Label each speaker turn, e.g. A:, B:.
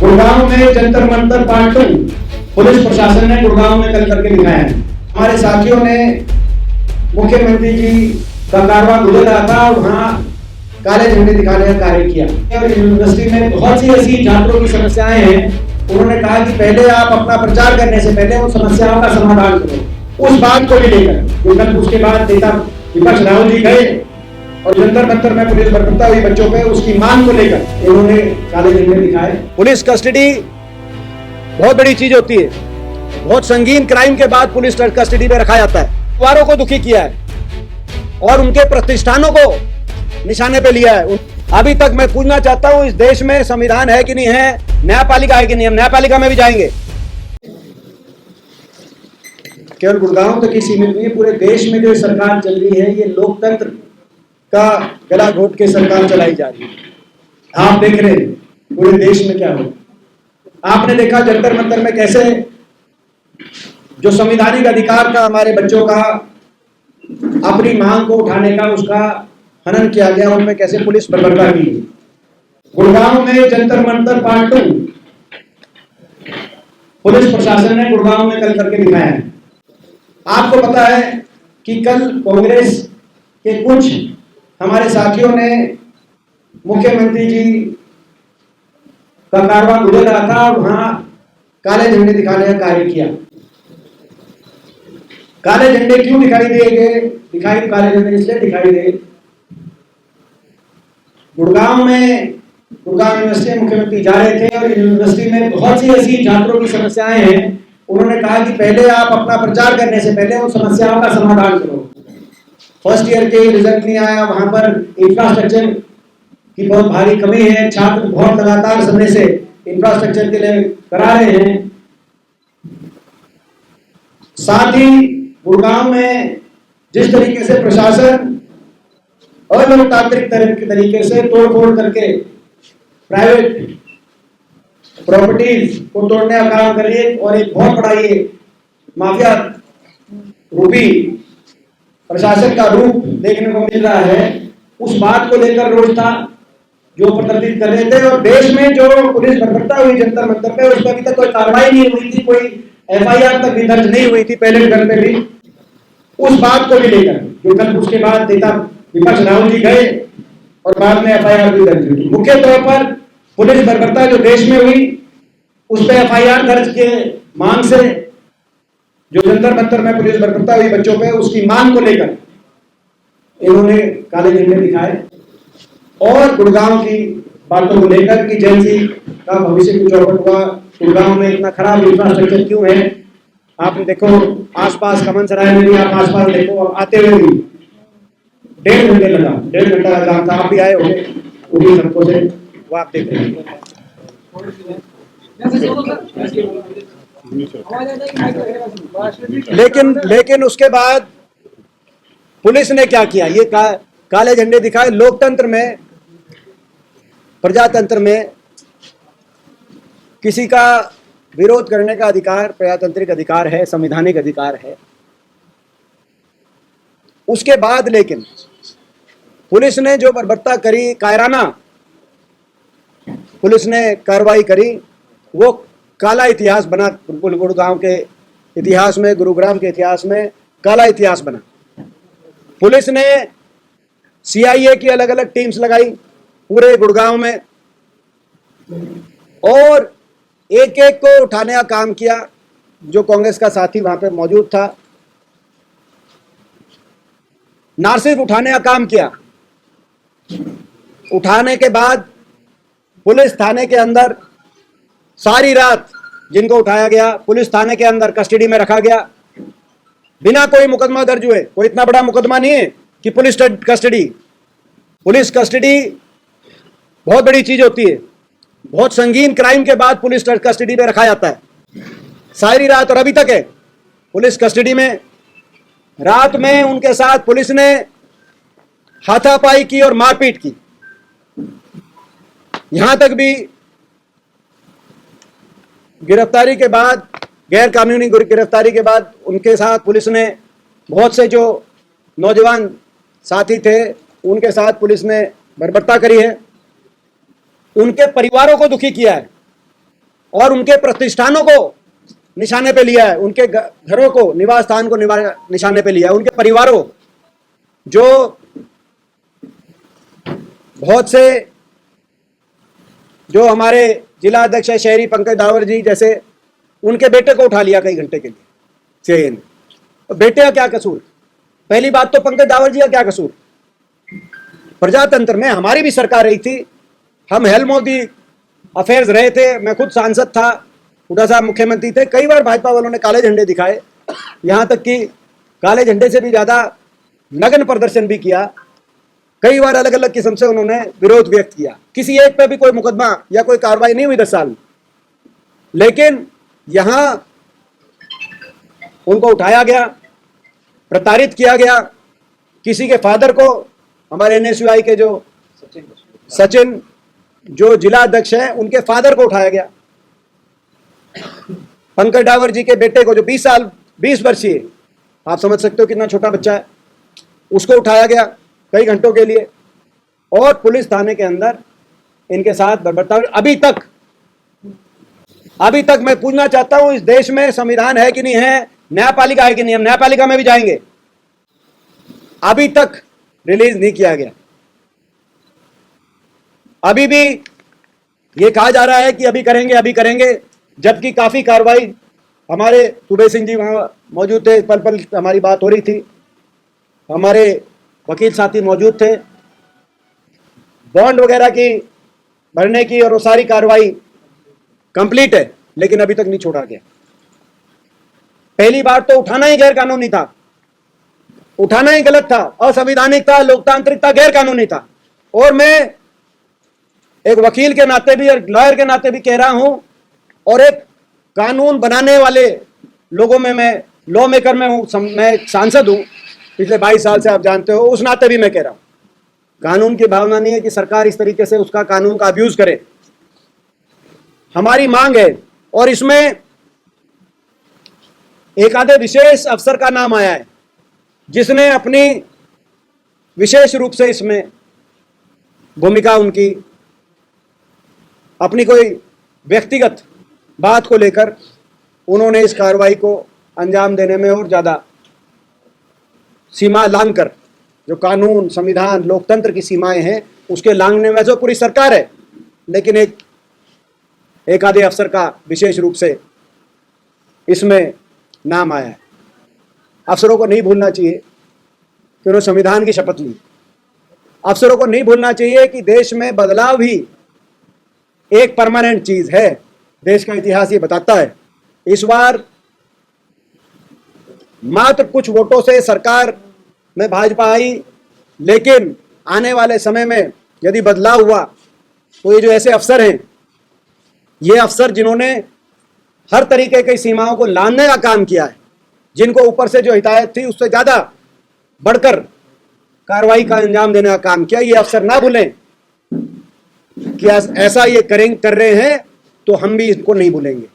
A: गुड़गांव में Jantar Mantar part 2 police प्रशासन ने गुड़गांव में कल करके दिखाया है। हमारे साथियों ने मुख्यमंत्री जी का कारवां गुजर रहा था, वहां काले झंडे दिखाने का कार्य किया और यूनिवर्सिटी में बहुत सी ऐसी छात्रों की समस्याएं हैं। उन्होंने कहा कि पहले आप अपना प्रचार करने से पहले उन समस्याओं का समाधान करो। उस बात को भी लेकर कल उसके बाद नेता विपक्ष राहुल जी गए और जंतर मंतर में पुलिस बर्बरता हुई बच्चों पे उसकी मांग को लेकर इन्होंने काले झंडे दिखाए। पुलिस कस्टडी बहुत बड़ी चीज होती है। बहुत संगीन क्राइम के बाद पुलिस कस्टडी में रखा जाता है। परिवारों को दुखी किया है और उनके प्रतिष्ठानों को निशाने पे लिया है। अभी तक मैं पूछना चाहता हूं, इस देश में संविधान है कि नहीं है, न्यायपालिका है कि नहीं? हम न्यायपालिका में भी जाएंगे। केवल गुड़गांव तक ही सीमित नहीं है, पूरे देश में जो सरकार चल रही है ये लोकतंत्र का गला घोट के सरकार चलाई जा रही है। आप देख रहे हैं पूरे देश में क्या हो। आपने देखा जंतर मंतर में कैसे जो संवैधानिक अधिकार का हमारे बच्चों का अपनी मांग को उठाने का उसका हनन किया गया, उनमें कैसे पुलिस बर्बरता की। गुड़गांव में जंतर मंतर पार्ट 2 पुलिस प्रशासन ने गुड़गांव में कल करके दिखाया है। आपको पता है कि कल कांग्रेस के कुछ हमारे साथियों ने मुख्यमंत्री जी का कारवां गुजर रहा था, वहां काले झंडे दिखाने का कार्य किया। काले झंडे क्यों दिखाई दिए गए? काले झंडे इसलिए दिखाई दिए, गुड़गांव यूनिवर्सिटी में मुख्यमंत्री जा रहे थे और यूनिवर्सिटी में बहुत सी ऐसी छात्रों की समस्याएं हैं। उन्होंने कहा कि पहले आप अपना प्रचार करने से पहले उन समस्याओं का समाधान करो। फर्स्ट ईयर के रिजल्ट नहीं आया, वहां पर इंफ्रास्ट्रक्चर की बहुत भारी कमी है। छात्र बहुत लगातार समय से इंफ्रास्ट्रक्चर के लिए करा रहे हैं। साथ ही गुड़गांव में जिस तरीके से प्रशासन अलोकतांत्रिक तरीके से तोड़फोड़ करके प्राइवेट प्रॉपर्टीज को तोड़ने का काम कर रही है और एक बहुत बड़ा ये माफिया रूपी प्रशासन का रूप देखने को मिल रहा है, उस बात को लेकर रोष था जो प्रदर्शित कर रहे थे। और देश में जो पुलिस बर्बरता हुई जंतर मंतर पे, उस पर अभी तक कोई कार्रवाई नहीं हुई थी, कोई FIR तक भी दर्ज नहीं हुई थी पहले घर पे भी। उस बात को भी लेकर जो कल उसके बाद नेता विपक्ष राहुल जी गए और बाद में FIR भी दर्ज हुई। मुख्य तौर पर पुलिस बर्बरता जो देश में हुई उस पर FIR दर्ज के मांग से जो जंतर मंतर में पुलिस बर्बरता हुई बच्चों पे उसकी मांग को लेकर इन्होंने काले झंडे दिखाए और गुड़गांव की बातों को लेकर कि जैसी का भविष्य कुछ चौपट हुआ, गुड़गांव में इतना खराब इंफ्रास्ट्रक्चर क्यों है। आप देखो आसपास कमन सराय में भी, आप आसपास देखो, अब आते हुए भी 1.5 घंटे लगा, 1.5 घंटा का काम था। आप भी आए होंगे उन्हीं सड़कों से, वो आप देख रहे हैं। लेकिन उसके बाद पुलिस ने क्या किया? ये काले झंडे दिखाए। लोकतंत्र में, प्रजातंत्र में किसी का विरोध करने का अधिकार प्रजातांत्रिक अधिकार है, संवैधानिक अधिकार है। उसके बाद लेकिन पुलिस ने जो बर्बरता करी, कायराना पुलिस ने कार्रवाई करी, वो काला इतिहास बना। गुड़गांव के इतिहास में, गुरुग्राम के इतिहास में काला इतिहास बना। पुलिस ने CIA की अलग अलग टीम्स लगाई पूरे गुड़गांव में और एक एक को उठाने का काम किया। जो कांग्रेस का साथी वहां पे मौजूद था, ना सिर्फ उठाने का काम किया, उठाने के बाद पुलिस थाने के अंदर सारी रात जिनको उठाया गया पुलिस थाने के अंदर कस्टडी में रखा गया बिना कोई मुकदमा दर्ज हुए। कोई इतना बड़ा मुकदमा नहीं है कि पुलिस कस्टडी बहुत बड़ी चीज होती है। बहुत संगीन क्राइम के बाद पुलिस कस्टडी में रखा जाता है सारी रात, और अभी तक है पुलिस कस्टडी में। रात में उनके साथ पुलिस ने हाथापाई की और मारपीट की। यहां तक भी गिरफ्तारी के बाद, गैर कानूनी गिरफ्तारी के बाद उनके साथ पुलिस ने बहुत से जो नौजवान साथी थे उनके साथ पुलिस ने बर्बरता करी है, उनके परिवारों को दुखी किया है। और उनके प्रतिष्ठानों को निशाने पे लिया है, उनके घरों को, निवास स्थान को निशाने पे लिया है, उनके परिवारों, जो बहुत से जो हमारे जिला अध्यक्ष है शहरी पंकज दावर जी जैसे, उनके बेटे को उठा लिया कई घंटे के लिए सीआईए ने। तो बेटे का क्या कसूर? पहली बात तो पंकज दावर जी का क्या कसूर? प्रजातंत्र में हमारी भी सरकार रही थी, हम हेल मोदी अफेयर्स रहे थे, मैं खुद सांसद था, हुड्डा साहब मुख्यमंत्री थे, कई बार भाजपा वालों ने काले झंडे दिखाए, यहां तक कि काले झंडे से भी ज्यादा नग्न प्रदर्शन भी किया, कई बार अलग अलग किस्म से उन्होंने विरोध व्यक्त किया। किसी एक पे भी कोई मुकदमा या कोई कार्रवाई नहीं हुई 10 साल में, लेकिन यहां उनको उठाया गया, प्रताड़ित किया गया। किसी के फादर को, हमारे एनएसयूआई के जो सचिन जो जिला अध्यक्ष है, उनके फादर को उठाया गया। पंकज डावर जी के बेटे को, जो 20 वर्षीय, आप समझ सकते हो कितना छोटा बच्चा है, उसको उठाया गया कई घंटों के लिए, और पुलिस थाने के अंदर इनके साथ बर्बरता। अभी तक मैं पूछना चाहता हूं, इस देश में संविधान है कि नहीं है, न्यायपालिका है कि नहीं? हम न्यायपालिका में भी जाएंगे, अभी तक रिलीज नहीं किया गया। अभी भी ये कहा जा रहा है कि अभी करेंगे, जबकि काफी कार्रवाई, हमारे सुबे सिंह जी वहां मौजूद थे, पल पल हमारी बात हो रही थी, हमारे वकील साथी मौजूद थे, बॉन्ड वगैरह की भरने की और वो सारी कार्रवाई कंप्लीट है, लेकिन अभी तक नहीं छोड़ा गया। पहली बार तो उठाना ही गैर कानूनी था, उठाना ही गलत था, असंवैधानिक था, लोकतांत्रिक था, गैर कानूनी था। और मैं एक वकील के नाते भी और लॉयर के नाते भी कह रहा हूं, और एक कानून बनाने वाले लोगों में मैं लॉ मेकर में हूं, मैं एक सांसद हूं पिछले 22 साल से, आप जानते हो, उस नाते भी मैं कह रहा हूं, कानून की भावना नहीं है कि सरकार इस तरीके से उसका कानून का अब्यूज करे। हमारी मांग है, और इसमें एक आधे विशेष अफसर का नाम आया है जिसने अपनी विशेष रूप से इसमें भूमिका, उनकी अपनी कोई व्यक्तिगत बात को लेकर उन्होंने इस कार्रवाई को अंजाम देने में और ज्यादा सीमा लांघकर, जो कानून, संविधान, लोकतंत्र की सीमाएं हैं उसके लांघने में, जो पूरी सरकार है, लेकिन एक आधे अफसर का विशेष रूप से इसमें नाम आया है। अफसरों को नहीं भूलना चाहिए कि उन्होंने संविधान की शपथ ली। अफसरों को नहीं भूलना चाहिए कि देश में बदलाव भी एक परमानेंट चीज है, देश का इतिहास ये बताता है। इस बार मात्र कुछ वोटों से सरकार में भाजपा आई, लेकिन आने वाले समय में यदि बदलाव हुआ तो ये जो ऐसे अफसर हैं, ये अफसर जिन्होंने हर तरीके की सीमाओं को लांघने का काम किया है, जिनको ऊपर से जो हिदायत थी उससे ज्यादा बढ़कर कार्रवाई का अंजाम देने का काम किया, ये अफसर ना भूलें कि ऐसा ये कर रहे हैं, तो हम भी इनको नहीं भूलेंगे।